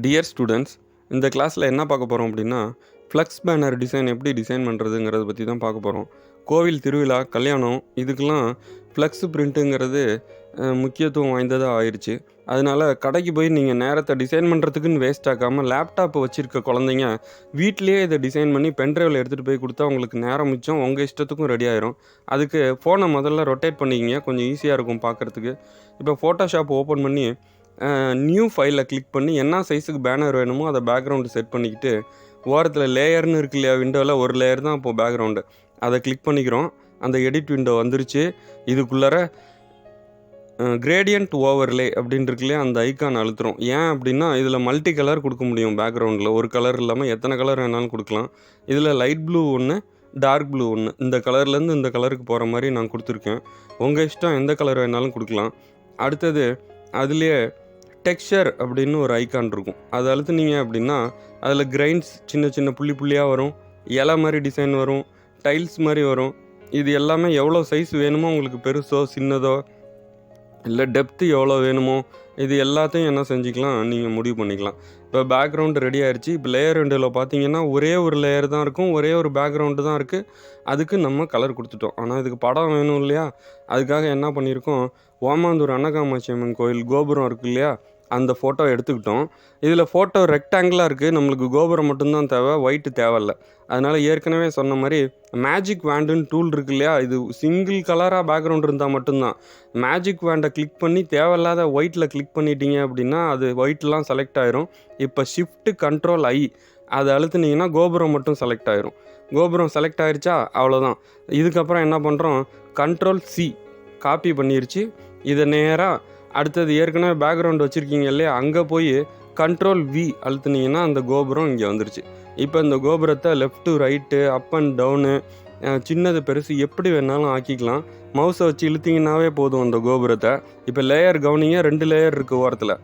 Dear students, இந்த கிளாஸில் என்ன பார்க்க போகிறோம் அப்படின்னா, ஃப்ளெக்ஸ் பேனர் டிசைன் எப்படி டிசைன் பண்ணுறதுங்கிறத பற்றி தான் பார்க்க போகிறோம். கோவில் திருவிழா, கல்யாணம் இதுக்கெல்லாம் ஃப்ளெக்ஸ் பிரிண்ட்டுங்கிறது முக்கியத்துவம் வாய்ந்ததாக ஆயிடுச்சு. அதனால் கடைக்கு போய் நீங்கள் நேரத்தை டிசைன் பண்ணுறதுக்குன்னு வேஸ்ட் ஆக்காமல் லேப்டாப் வச்சுருக்க குழந்தைங்க வீட்டிலேயே இதை டிசைன் பண்ணி பென்ட்ரைவில் எடுத்துகிட்டு போய் கொடுத்தா உங்களுக்கு நேரம் மிச்சம், உங்கள் இஷ்டத்துக்கும் ரெடி ஆயிரும். அதுக்கு ஃபோனை முதல்ல ரொட்டேட் பண்ணிக்கிங்க, கொஞ்சம் ஈஸியாக இருக்கும் பார்க்குறதுக்கு. இப்போ ஃபோட்டோஷாப் ஓப்பன் பண்ணி நியூ ஃபைலில் கிளிக் பண்ணி என்ன சைஸுக்கு பேனர் வேணுமோ அதை பேக்ரவுண்டு செட் பண்ணிக்கிட்டு, ஓரத்தில் லேயர்னு இருக்கு இல்லையா, விண்டோவில் ஒரு லேயர் தான் இப்போது பேக்ரவுண்டு, அதை கிளிக் பண்ணிக்கிறோம். அந்த எடிட் விண்டோ வந்துருச்சு. இதுக்குள்ளார கிரேடியன்ட் ஓவர்லே அப்படின்னு இருக்கு இல்லையா, அந்த ஐக்கான் அழுத்துறோம். ஏன் அப்படின்னா இதில் மல்டி கலர் கொடுக்க முடியும். பேக்ரவுண்டில் ஒரு கலர் இல்லாமல் எத்தனை கலர் வேணாலும் கொடுக்கலாம். இதில் லைட் ப்ளூ ஒன்று, டார்க் ப்ளூ ஒன்று, இந்த கலர்லேருந்து இந்த கலருக்கு போகிற மாதிரி நான் கொடுத்துருக்கேன். உங்கள் இஷ்டம், எந்த கலர் வேணாலும் கொடுக்கலாம். அடுத்தது அதுலேயே டெக்ஸ்சர் அப்படின்னு ஒரு ஐக்கான் இருக்கும். அதை அழுத்துனீங்க அப்படின்னா அதில் கிரைன்ஸ் சின்ன சின்ன புள்ளி புள்ளியாக வரும், இலை மாதிரி டிசைன் வரும், டைல்ஸ் மாதிரி வரும். இது எல்லாமே எவ்வளோ சைஸ் வேணுமோ உங்களுக்கு, பெருசோ சின்னதோ இல்லை டெப்த்து எவ்வளோ வேணுமோ இது எல்லாத்தையும் என்ன செஞ்சுக்கலாம், நீங்கள் முடிவு பண்ணிக்கலாம். இப்போ பேக்ரவுண்டு ரெடி ஆயிடுச்சு. இப்போ லேயர் விண்டோவில் பார்த்தீங்கன்னா ஒரே ஒரு லேயர் தான் இருக்கும், ஒரே ஒரு பேக்ரவுண்டு தான் இருக்குது. அதுக்கு நம்ம கலர் கொடுத்துட்டோம். ஆனால் இதுக்கு படம் வேணும் இல்லையா, அதுக்காக என்ன பண்ணியிருக்கோம், ஓமாந்தூர் அன்னகாமாட்சி அம்மன் கோயில் கோபுரம் இருக்குது இல்லையா, அந்த ஃபோட்டோ எடுத்துக்கிட்டோம். இதில் ஃபோட்டோ ரெக்டாங்கிளாக இருக்குது, நம்மளுக்கு கோபுரம் மட்டும்தான் தேவை, ஒயிட்டு தேவையில்லை. அதனால் ஏற்கனவே சொன்ன மாதிரி மேஜிக் வேண்டுன்னு டூல் இருக்கு இல்லையா, இது சிங்கிள் கலராக பேக்ரவுண்ட் இருந்தால் மட்டும்தான். மேஜிக் வேண்டை கிளிக் பண்ணி தேவையில்லாத ஒயிட்டில் கிளிக் பண்ணிட்டீங்க அப்படின்னா அது ஒயிட்லாம் செலக்ட் ஆயிரும். இப்போ ஷிஃப்ட்டு கண்ட்ரோல் ஐ அதை அழுத்துனீங்கன்னா கோபுரம் மட்டும் செலக்ட் ஆயிரும். கோபுரம் செலக்ட் ஆயிடுச்சா, அவ்வளோதான். இதுக்கப்புறம் என்ன பண்ணுறோம், கண்ட்ரோல் சி காப்பி பண்ணிருச்சு. இதை நேராக அடுத்தது ஏற்கனவே பேக்ரவுண்ட் வச்சுருக்கீங்க இல்லையா, அங்கே போய் கண்ட்ரோல் வி அழுத்துனீங்கன்னா அந்த கோபுரம் இங்கே வந்துருச்சு. இப்போ இந்த கோபுரத்தை left right up and down சின்னது பெருசு எப்படி வேணாலும் ஆக்கிக்கலாம். மவுஸை வச்சு இழுத்திங்கன்னாவே போதும் அந்த கோபுரத்தை. இப்போ லேயர் கவனிங்க, 2 லேயர் இருக்குது ஓரத்தில்.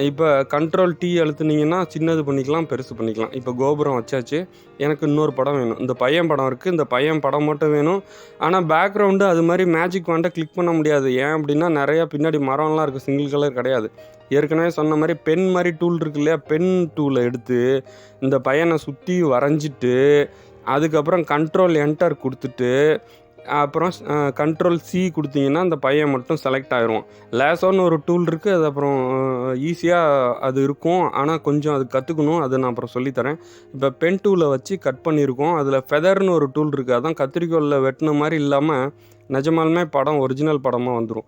இப்போ கண்ட்ரோல் டி அழுத்துனீங்கன்னா சின்னது பண்ணிக்கலாம், பெருசு பண்ணிக்கலாம். இப்போ கோபுரம் வச்சாச்சு. எனக்கு இன்னொரு படம் வேணும். இந்த பையன் படம் இருக்குது, இந்த பையன் படம் மட்டும் வேணும். ஆனால் பேக்ரவுண்டு அது மாதிரி மேஜிக் வாண்டை கிளிக் பண்ண முடியாது. ஏன் அப்படின்னா நிறையா பின்னாடி மரம்லாம் இருக்குது, சிங்கிள் கலர் கிடையாது. ஏற்கனவே சொன்ன மாதிரி பென் மாதிரி டூல் இருக்கு இல்லையா, பென் டூலை எடுத்து இந்த பையனை சுற்றி வரைஞ்சிட்டு அதுக்கப்புறம் கண்ட்ரோல் என்டர் கொடுத்துட்டு அப்புறம் கண்ட்ரோல் சி கொடுத்தீங்கன்னா அந்த பையன் மட்டும் செலக்ட் ஆயிரும். லேசோன்னு ஒரு டூல் இருக்குது, அது அப்புறம் ஈஸியாக அது இருக்கும். ஆனால் கொஞ்சம் அது கற்றுக்கணும், அதை நான் அப்புறம் சொல்லித்தரேன். இப்போ பென் டூலை வச்சு கட் பண்ணியிருக்கோம். அதில் ஃபெதர்னு ஒரு டூல் இருக்குது, அதான் கத்திரிக்கோலில் வெட்டின மாதிரி இல்லாமல் நிஜமாலுமே படம் ஒரிஜினல் படமாக வந்துடும்.